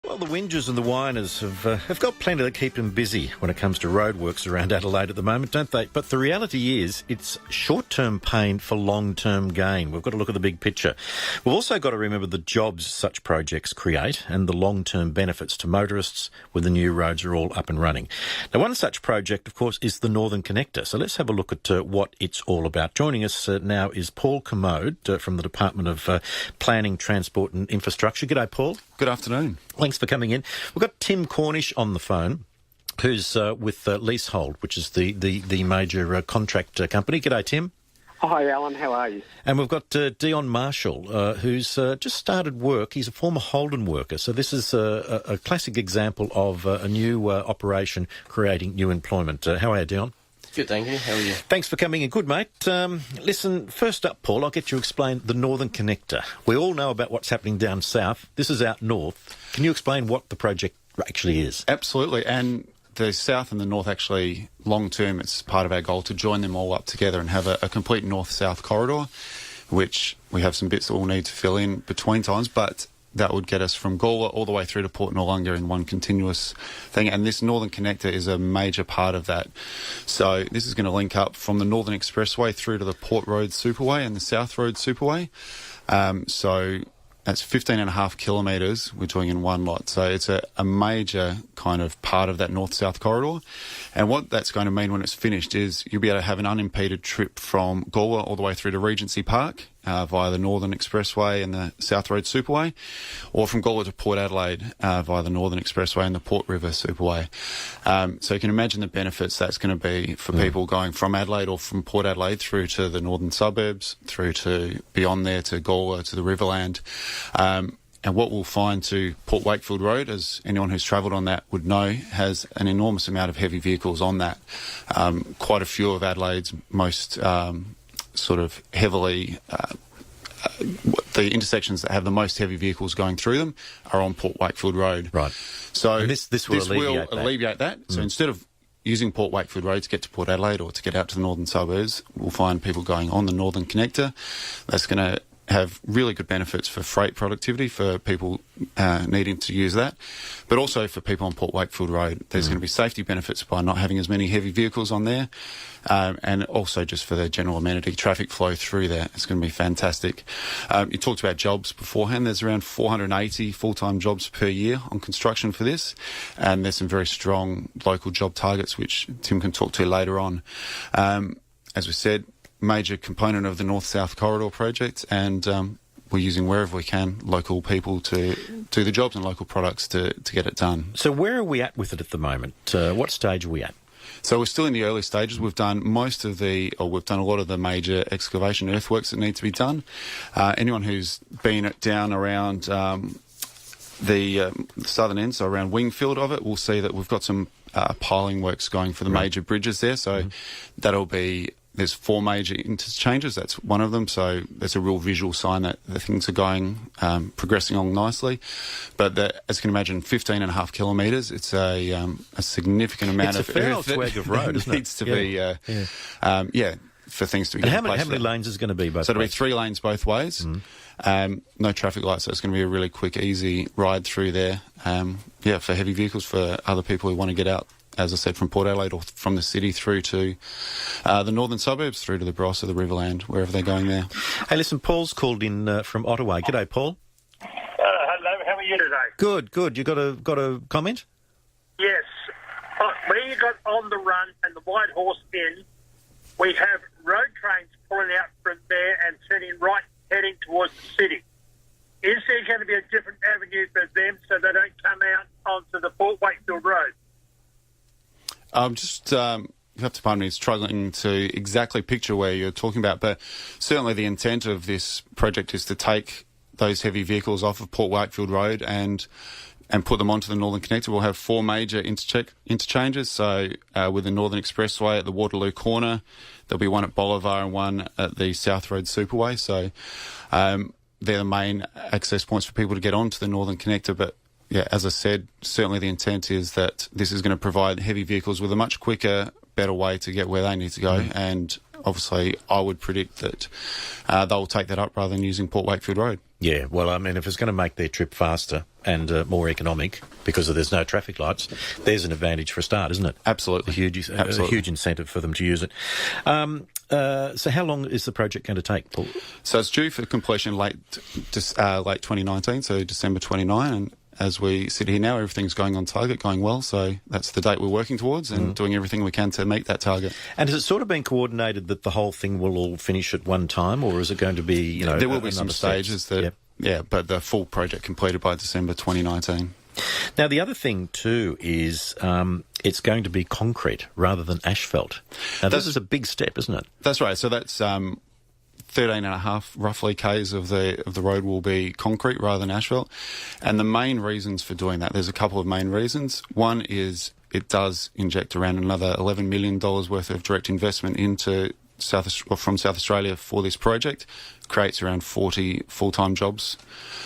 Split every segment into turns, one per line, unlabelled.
Well, the whingers and the whiners have got plenty that keep them busy when it comes to roadworks around Adelaide at the moment, don't they? But the reality is it's short-term pain for long-term gain. We've got to look at the big picture. We've also got to remember the jobs such projects create and the long-term benefits to motorists when the new roads are all up and running. Now, one such project, of course, is the Northern Connector. So let's have a look at what it's all about. Joining us now is Paul Kermode from the Department of Planning, Transport and Infrastructure. G'day, Paul.
Good afternoon.
Thanks for coming in. We've got Tim Cornish on the phone, who's with Leasehold, which is the major contract company. G'day, Tim.
Hi, Alan. How are you?
And we've got Dyon Marshall, who's just started work. He's a former Holden worker. So this is a classic example of a new operation creating new employment. How are you, Dyon?
Good, thank you. How are you?
Thanks for coming in. Good, mate. Listen, first up, Paul, I'll get you to explain the Northern Connector. We all know about what's happening down south. This is out north. Can you explain what the project actually is?
Absolutely. And the south and the north actually, long term, it's part of our goal to join them all up together and have a complete north-south corridor, which we have some bits that we'll need to fill in between times, but that would get us from Galway all the way through to Port Noarlunga in one continuous thing. And this Northern Connector is a major part of that. So this is going to link up from the Northern Expressway through to the Port Road Superway and the South Road Superway. So that's 15.5 kilometres we're doing in one lot. So it's a major kind of part of that north-south corridor. And what that's going to mean when it's finished is you'll be able to have an unimpeded trip from Galway all the way through to Regency Park via the Northern Expressway and the South Road Superway, or from Galway to Port Adelaide via the Northern Expressway and the Port River Superway. So you can imagine the benefits that's going to be for people going from Adelaide or from Port Adelaide through to the northern suburbs, through to beyond there to Galway, to the Riverland. And what we'll find to Port Wakefield Road, as anyone who's travelled on that would know, has an enormous amount of heavy vehicles on that. Quite a few of Adelaide's most sort of heavily, the intersections that have the most heavy vehicles going through them are on Port Wakefield Road.
Right.
So
and this will
alleviate that. So instead of using Port Wakefield Road to get to Port Adelaide or to get out to the northern suburbs, we'll find people going on the Northern Connector. That's going to have really good benefits for freight productivity for people needing to use that, but also for people on Port Wakefield Road. There's going to be safety benefits by not having as many heavy vehicles on there, and also just for the general amenity traffic flow through there. It's going to be fantastic. You talked about jobs beforehand. There's around 480 full-time jobs per year on construction for this, and there's some very strong local job targets, which Tim can talk to later on. As we said, major component of the North-South Corridor project, and we're using wherever we can local people to do the jobs and local products to get it done.
So where are we at with it at the moment? What stage are we at?
So we're still in the early stages. We've done we've done a lot of the major excavation earthworks that need to be done. Anyone who's been down around the southern end, so around Wingfield of it, will see that we've got some piling works going for the major bridges there. So that'll be... There's 4 major interchanges. That's one of them. So that's a real visual sign that the things are going, progressing along nicely. But as you can imagine, 15.5 kilometres, it's a significant amount of earth that needs to be, for things to be.
And how many lanes is going to be both ways?
So it'll be 3 lanes both ways. No traffic lights, so it's going to be a really quick, easy ride through there. For heavy vehicles, for other people who want to get out, as I said, from Port Adelaide or from the city through to the northern suburbs, through to the Bros or the Riverland, wherever they're going there.
Hey, listen, Paul's called in from Ottawa. G'day, Paul.
Hello, how are you today?
Good. You got a comment?
Yes. Where you got On the Run and the White Horse Inn, we have road trains pulling out from there and heading towards the city. Is there going to be a different avenue for them so they don't come out onto the Port Wakefield Road?
You have to pardon me, struggling to exactly picture where you're talking about, but certainly the intent of this project is to take those heavy vehicles off of Port Wakefield Road and put them onto the Northern Connector. We'll have 4 major interchanges, so with the Northern Expressway at the Waterloo corner, there'll be one at Bolivar and one at the South Road Superway, so they're the main access points for people to get onto the Northern Connector, but yeah, as I said, certainly the intent is that this is going to provide heavy vehicles with a much quicker, better way to get where they need to go. And obviously, I would predict that they'll take that up rather than using Port Wakefield Road.
Yeah, well, I mean, if it's going to make their trip faster, and more economic because there's no traffic lights, there's an advantage for a start, isn't it?
Absolutely.
A huge incentive for them to use it. So how long is the project going to take, Paul?
So it's due for completion late 2019, so December 29, and as we sit here now, everything's going on target, going well, so that's the date we're working towards and doing everything we can to meet that target.
And has it sort of been coordinated that the whole thing will all finish at one time, or is it going to be,
there will be some stages that, but the full project completed by December 2019.
Now, the other thing too is it's going to be concrete rather than asphalt. Now, this is a big step, isn't it?
That's right. So that's 13.5 roughly k's of the road will be concrete rather than asphalt. And the main reasons for doing that, there's a couple of main reasons. One is it does inject around another $11 million worth of direct investment into from South Australia for this project, creates around 40 full-time jobs.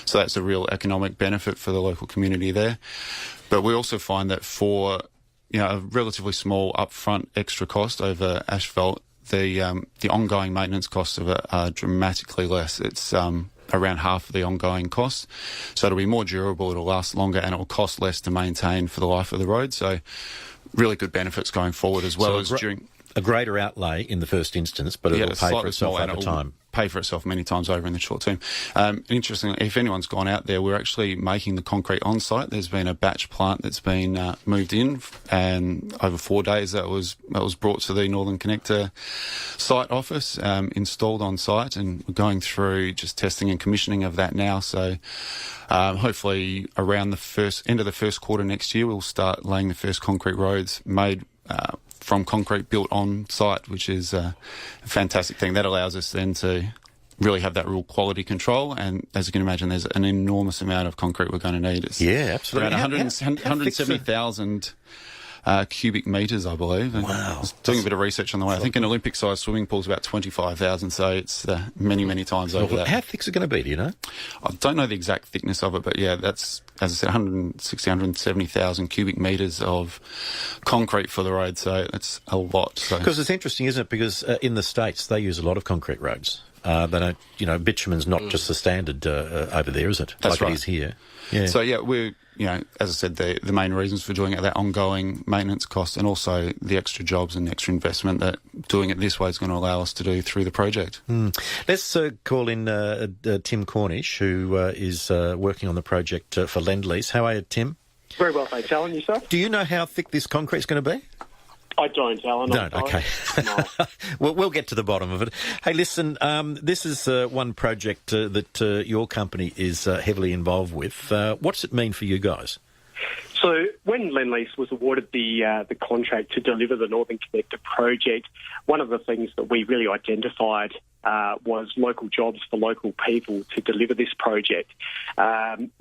So that's a real economic benefit for the local community there. But we also find that for a relatively small upfront extra cost over asphalt, the ongoing maintenance costs of it are dramatically less. It's around half of the ongoing cost. So it'll be more durable, it'll last longer, and it will cost less to maintain for the life of the road. So really good benefits going forward as well as during...
A greater outlay in the first instance, but it'll pay for itself over time.
Pay for itself many times over in the short term. Interestingly, if anyone's gone out there, we're actually making the concrete on site. There's been a batch plant that's been moved in, and over 4 days that was brought to the Northern Connector site office, installed on site, and we're going through just testing and commissioning of that now. So hopefully around the end of the first quarter next year, we'll start laying the first concrete roads made from concrete built on site, which is a fantastic thing. That allows us then to really have that real quality control. And as you can imagine, there's an enormous amount of concrete we're going to need. It's
absolutely.
Around 170,000 cubic metres, I believe. And
wow.
I was doing a bit of research on the way. I think an Olympic-sized swimming pool is about 25,000, so it's many, many times over that.
How thick's it going to be, do you know?
I don't know the exact thickness of it, but yeah, that's, as I said, 170,000 cubic metres of concrete for the road, so it's a lot.
Because it's interesting, isn't it? Because in the States, they use a lot of concrete roads. They don't, bitumen's not just the standard over there, is it?
That's
like
right.
It is here. Yeah.
So yeah, we're, as I said, the main reasons for doing it, that ongoing maintenance cost, and also the extra jobs and extra investment that doing it this way is going to allow us to do through the project.
Let's call in Tim Cornish, who is working on the project for Lendlease. How are you, Tim?
Very well, thanks, Alan. Yourself?
Do you know how thick this concrete's going to be?
I don't, Alan.
Don't, okay.
No.
We'll get to the bottom of it. Hey, listen, this is one project that your company is heavily involved with. What's it mean for you guys?
So when Lendlease was awarded the contract to deliver the Northern Connector project, one of the things that we really identified was local jobs for local people to deliver this project.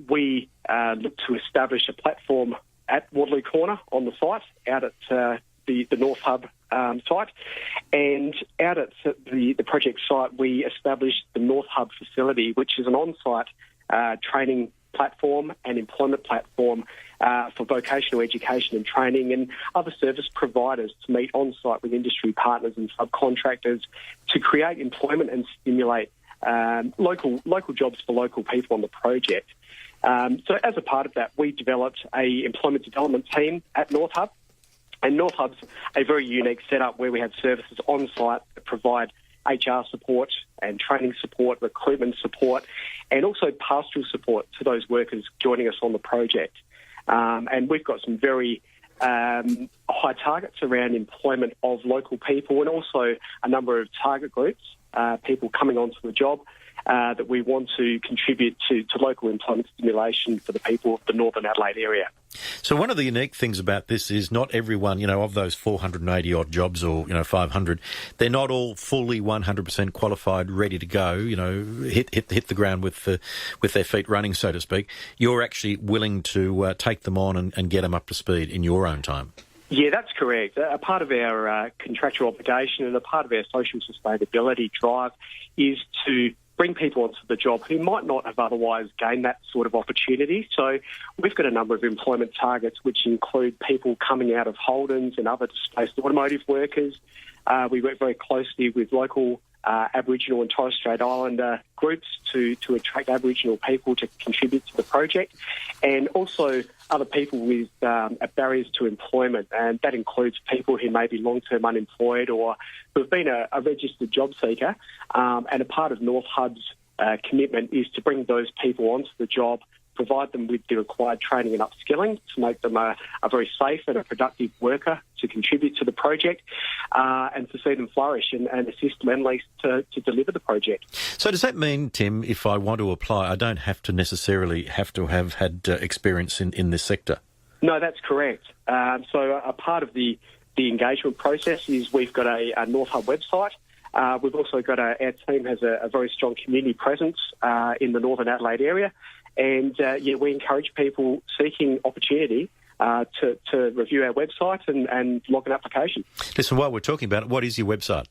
We looked to establish a platform at Waterloo Corner on the site, out at the NorthHub site, and out at the project site we established the NorthHub facility, which is an on-site training platform and employment platform for vocational education and training and other service providers to meet on-site with industry partners and subcontractors to create employment and stimulate local jobs for local people on the project. So as a part of that, we developed a employment development team at NorthHub. And NorthHub's a very unique setup where we have services on site that provide HR support and training support, recruitment support, and also pastoral support to those workers joining us on the project. And we've got some very high targets around employment of local people, and also a number of target groups, people coming onto the job, that we want to contribute to local employment stimulation for the people of the Northern Adelaide area.
So one of the unique things about this is not everyone, of those 480-odd jobs or, 500, they're not all fully 100% qualified, ready to go, hit the ground with their feet running, so to speak. You're actually willing to take them on and get them up to speed in your own time.
Yeah, that's correct. A part of our contractual obligation and a part of our social sustainability drive is to bring people onto the job who might not have otherwise gained that sort of opportunity. So we've got a number of employment targets which include people coming out of Holdens and other displaced automotive workers. We work very closely with local Aboriginal and Torres Strait Islander groups to attract Aboriginal people to contribute to the project, and also other people with barriers to employment, and that includes people who may be long-term unemployed or who have been a registered job seeker, and a part of NorthHub's commitment is to bring those people onto the job, provide them with the required training and upskilling to make them a very safe and a productive worker to contribute to the project, and to see them flourish and assist Lendlease to deliver the project.
So does that mean, Tim, if I want to apply, I don't have to necessarily have to have had experience in this sector?
No, that's correct. So a part of the engagement process is we've got a NorthHub website. We've also got our team has a very strong community presence in the Northern Adelaide area. And, we encourage people seeking opportunity to review our website and log an application.
Listen, while we're talking about it, what is your website?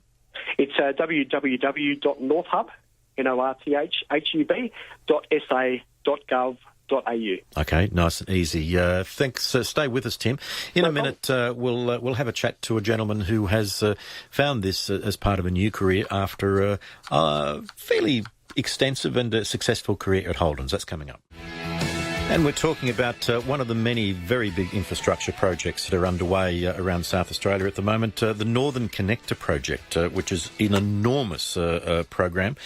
It's www.northhub, northhub.sa.gov.au.
Okay, nice and easy. Thanks. Stay with us, Tim. In a minute, we'll have a chat to a gentleman who has found this as part of a new career after a fairly extensive and successful career at Holden's. That's coming up. And we're talking about one of the many very big infrastructure projects that are underway around South Australia at the moment, the Northern Connector project, which is an enormous program.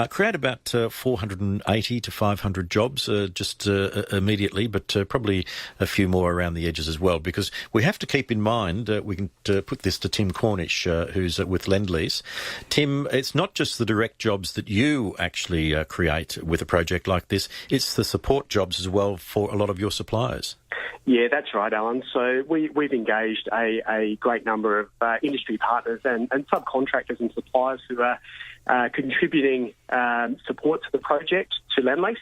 Create about 480 to 500 jobs just immediately, but probably a few more around the edges as well, because we have to keep in mind, we can put this to Tim Cornish, who's with Lendlease. Tim, it's not just the direct jobs that you actually create with a project like this, it's the support jobs as well for a lot of your suppliers.
Yeah, that's right, Alan. So we've engaged a great number of industry partners and subcontractors and suppliers who are contributing support to the project, to Lendlease.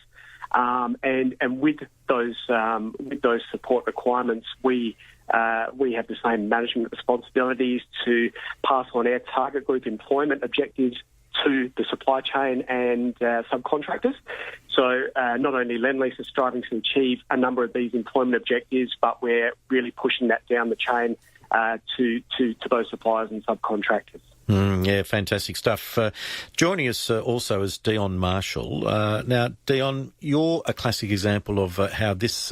And with those support requirements, we have the same management responsibilities to pass on our target group employment objectives to the supply chain and subcontractors. So not only Lendlease is striving to achieve a number of these employment objectives, but we're really pushing that down the chain to those suppliers and subcontractors.
Yeah, fantastic stuff. Joining us also is Dyon Marshall. Now, Dyon, you're a classic example of how this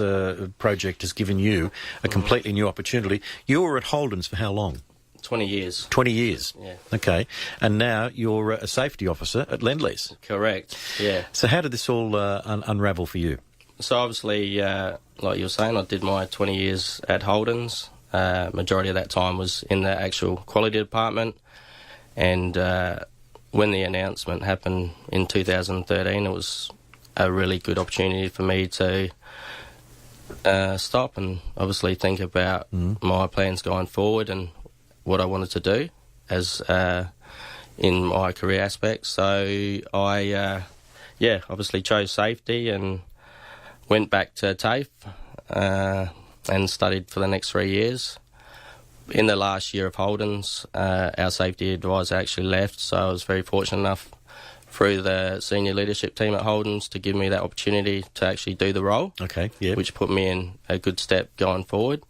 project has given you a completely new opportunity. You were at Holden's for how long?
20 years.
20 years?
Yeah.
Okay. And now you're a safety officer at Lendlease?
Correct, yeah.
So how did this all unravel for you?
So obviously, like you were saying, I did my 20 years at Holden's. Majority of that time was in the actual quality department. And when the announcement happened in 2013, it was a really good opportunity for me to stop and obviously think about my plans going forward and what I wanted to do as in my career aspects. So I, obviously chose safety and went back to TAFE and studied for the next 3 years. In the last year of Holden's, our safety advisor actually left, so I was very fortunate enough through the senior leadership team at Holden's to give me that opportunity to actually do the role. Okay, yeah. Which put me in a good step going forward.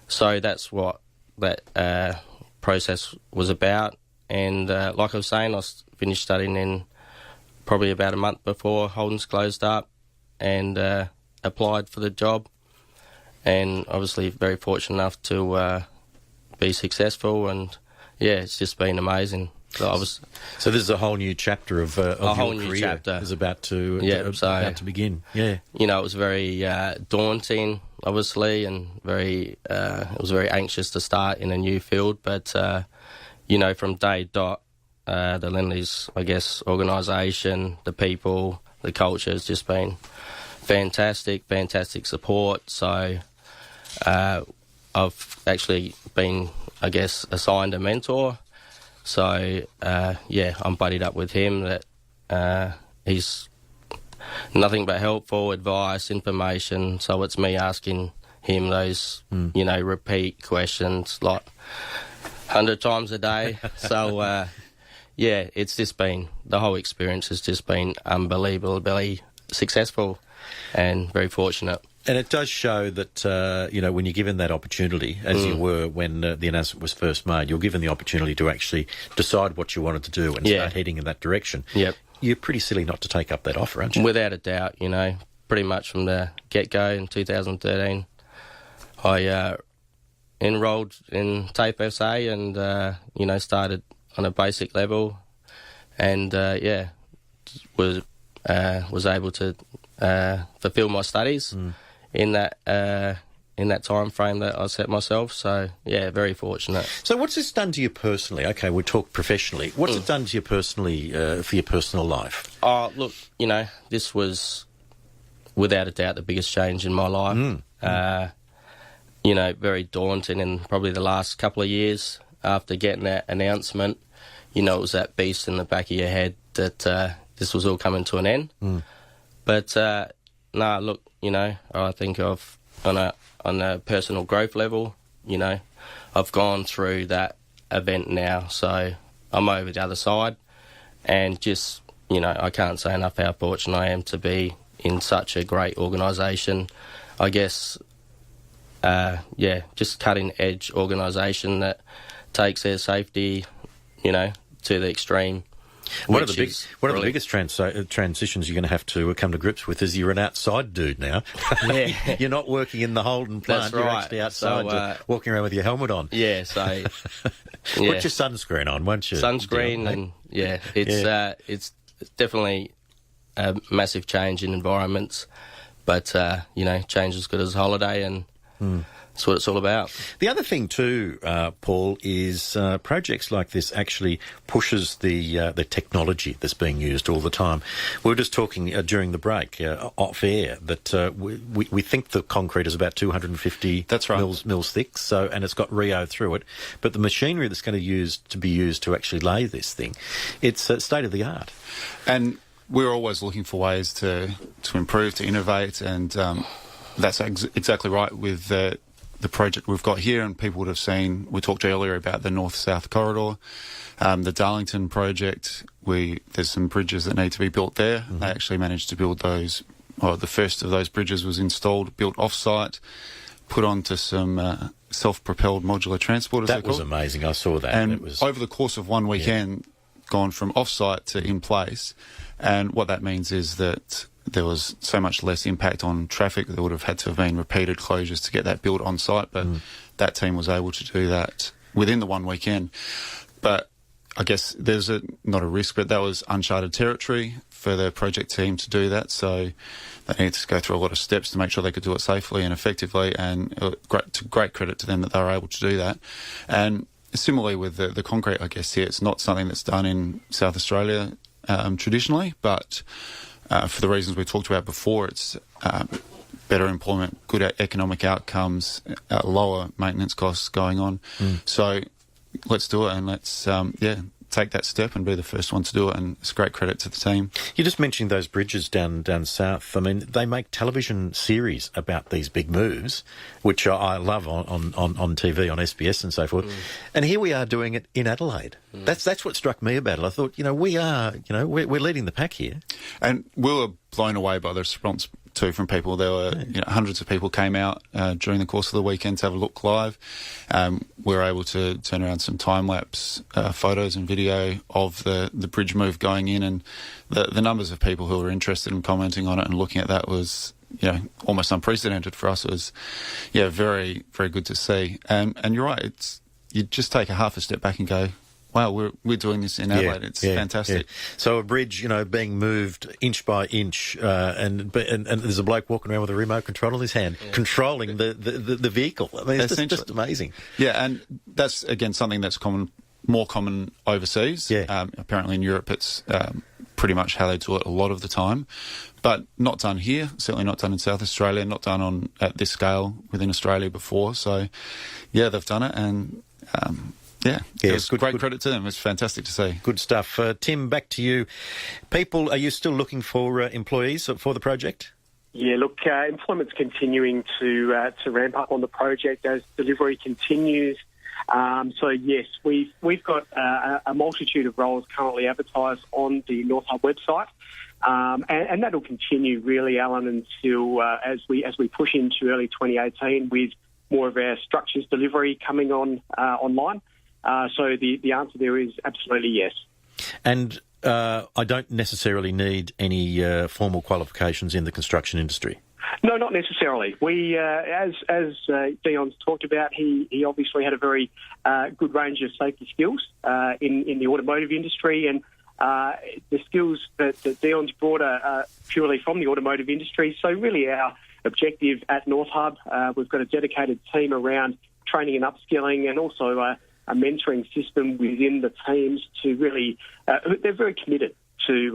So that's what that process was about. And like I was saying, I finished studying in probably about a month before Holden's closed up and applied for the job. And obviously very fortunate enough to be successful, and yeah, it's just been amazing. So
this is a whole new chapter of
a whole
your
new
career
chapter
is about to begin. Yeah,
you know, it was very daunting, obviously, and it was very anxious to start in a new field. But you know, from day dot, the Lendlease, I guess, organisation, the people, the culture has just been fantastic support. So I've actually been, I guess, assigned a mentor. So, I'm buddied up with him. That he's nothing but helpful advice, information. So it's me asking him those, repeat questions like 100 times a day. So, it's just been, the whole experience has just been unbelievably successful and very fortunate.
And it does show that, when you're given that opportunity, as you were when the announcement was first made, you're given the opportunity to actually decide what you wanted to do and start heading in that direction.
Yep.
You're pretty silly not to take up that offer, aren't you?
Without a doubt, pretty much from the get-go in 2013, I enrolled in TAFE SA and, started on a basic level and, was able to fulfil my studies in that time frame that I set myself. So, very fortunate.
So what's this done to you personally? Okay, we'll talk professionally. What's it done to you personally for your personal life?
Oh, look, this was without a doubt the biggest change in my life. Very daunting in probably the last couple of years after getting that announcement. It was that beast in the back of your head that this was all coming to an end. But, look, I think on a personal growth level, I've gone through that event now, so I'm over the other side, and just, I can't say enough how fortunate I am to be in such a great organisation. I guess, just cutting-edge organisation that takes their safety, to the extreme.
One of the biggest transitions you're going to have to come to grips with is you're an outside dude now.
Yeah.
You're not working in the Holden plant.
That's
you're
right.
actually outside, walking around with your helmet on.
Yeah, so...
Put your sunscreen on, won't you?
Sunscreen, and it's definitely a massive change in environments, but change is good as a holiday, and that's what it's all about.
The other thing too, Paul, is projects like this actually pushes the technology that's being used all the time. We were just talking during the break off air that we think the concrete is about 250
That's right.
mils thick, and it's got Rio through it. But the machinery that's going to be used to actually lay this thing, it's state of the art.
And we're always looking for ways to improve, to innovate, and that's exactly right with the project we've got here. And people would have seen, we talked earlier about the north-south corridor, the Darlington project. There's some bridges that need to be built there. They actually managed to build those. The first of those bridges was installed, built off-site, put onto some self-propelled modular transporters.
That was amazing. I saw that.
And
it was,
over the course of one weekend, gone from off-site to in place. And what that means is that there was so much less impact on traffic. There would have had to have been repeated closures to get that built on site, but that team was able to do that within the one weekend. But I guess there's not a risk, but that was uncharted territory for the project team to do that. So they needed to go through a lot of steps to make sure they could do it safely and effectively, and great credit to them that they were able to do that. And similarly with the concrete, I guess here, it's not something that's done in South Australia traditionally, but for the reasons we talked about before, it's better employment, good economic outcomes, lower maintenance costs going on. So let's do it, and let's take that step and be the first one to do it, and it's a great credit to the team.
You just mentioned those bridges down south. I mean, they make television series about these big moves, which I love on TV, on SBS and so forth. And here we are doing it in Adelaide. That's what struck me about it. I thought, we're leading the pack here.
And we were blown away by the response too from people. There were hundreds of people came out during the course of the weekend to have a look live. We were able to turn around some time-lapse photos and video of the bridge move going in, and the numbers of people who were interested in commenting on it and looking at that was almost unprecedented for us. It was very, very good to see. And you're right, you just take a half a step back and go, wow, we're doing this in Adelaide. It's fantastic. Yeah.
So a bridge, being moved inch by inch, and there's a bloke walking around with a remote control in his hand, controlling the vehicle. I mean, it's just amazing.
Yeah, and that's, again, something that's more common overseas. Yeah. Apparently in Europe it's pretty much how they do it a lot of the time, but not done here, certainly not done in South Australia, not done at this scale within Australia before. So, they've done it, and... it's great credit to them. It's fantastic to see.
Good stuff. Tim, back to you. People, are you still looking for employees for the project?
Yeah, look, employment's continuing to ramp up on the project as delivery continues. So yes, we've got a multitude of roles currently advertised on the NorthHub website. And that'll continue really, Alan, until as we push into early 2018 with more of our structures delivery coming online. So the answer there is absolutely yes.
And I don't necessarily need any formal qualifications in the construction industry.
No, not necessarily. We, as Dyon's talked about, he obviously had a very good range of safety skills in the automotive industry, and the skills that Dyon's brought are purely from the automotive industry. So really our objective at NorthHub, we've got a dedicated team around training and upskilling, and also a mentoring system within the teams to really, they're very committed to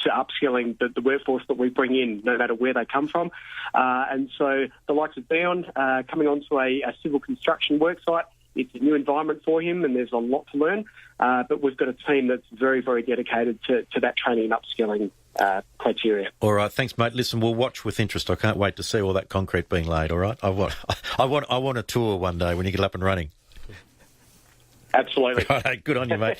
upskilling the workforce that we bring in, no matter where they come from. And so the likes of Dyon coming onto a civil construction work site, it's a new environment for him, and there's a lot to learn. But we've got a team that's very, very dedicated to that training and upskilling criteria.
All right, thanks, mate. Listen, we'll watch with interest. I can't wait to see all that concrete being laid. All right, I want a tour one day when you get up and running.
Absolutely.
Right, good on you, mate.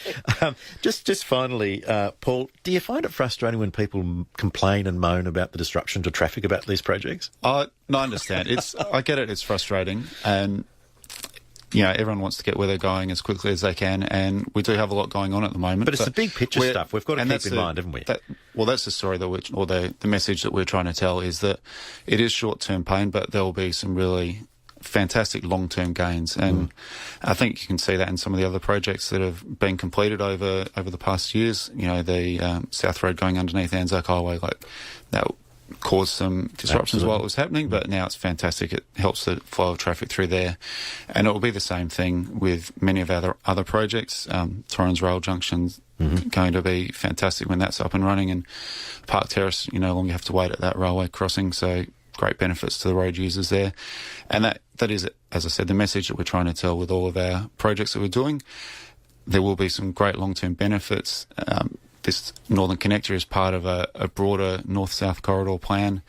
Just finally, Paul, do you find it frustrating when people complain and moan about the disruption to traffic about these projects?
No, I understand. I get it. It's frustrating, and everyone wants to get where they're going as quickly as they can, and we do have a lot going on at the moment.
But it's the big picture stuff we've got to keep in mind, haven't we?
That's the story the message that we're trying to tell is that it is short-term pain, but there will be some really fantastic long-term gains, and I think you can see that in some of the other projects that have been completed over the past years. The South Road going underneath Anzac Highway, like that caused some disruptions while it was happening, but now it's fantastic. It helps the flow of traffic through there, and it will be the same thing with many of our other projects. Torrens Rail Junction's going to be fantastic when that's up and running, and Park Terrace, you no longer have to wait at that railway crossing, so great benefits to the road users there. And that is, as I said, the message that we're trying to tell with all of our projects that we're doing. There will be some great long-term benefits. This Northern Connector is part of a broader north-south corridor plan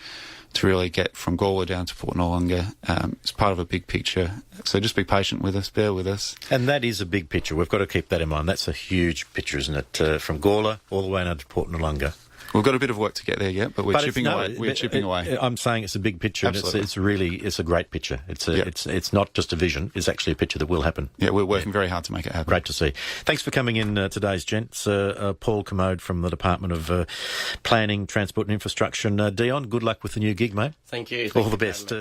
to really get from Gawler down to Port Noarlunga. It's part of a big picture. So just be patient with us, bear with us.
And that is a big picture. We've got to keep that in mind. That's a huge picture, isn't it? From Gawler all the way down to Port Noarlunga.
We've got a bit of work to get there yet, but we're chipping away. We're chipping away.
I'm saying it's a big picture.
Absolutely.
And it's a great picture. It's not just a vision. It's actually a picture that will happen.
Yeah, we're working very hard to make it happen.
Great to see. Thanks for coming in today's gents. Paul Kermode from the Department of Planning, Transport and Infrastructure. And Dyon, good luck with the new gig, mate.
Thank you.
All the best.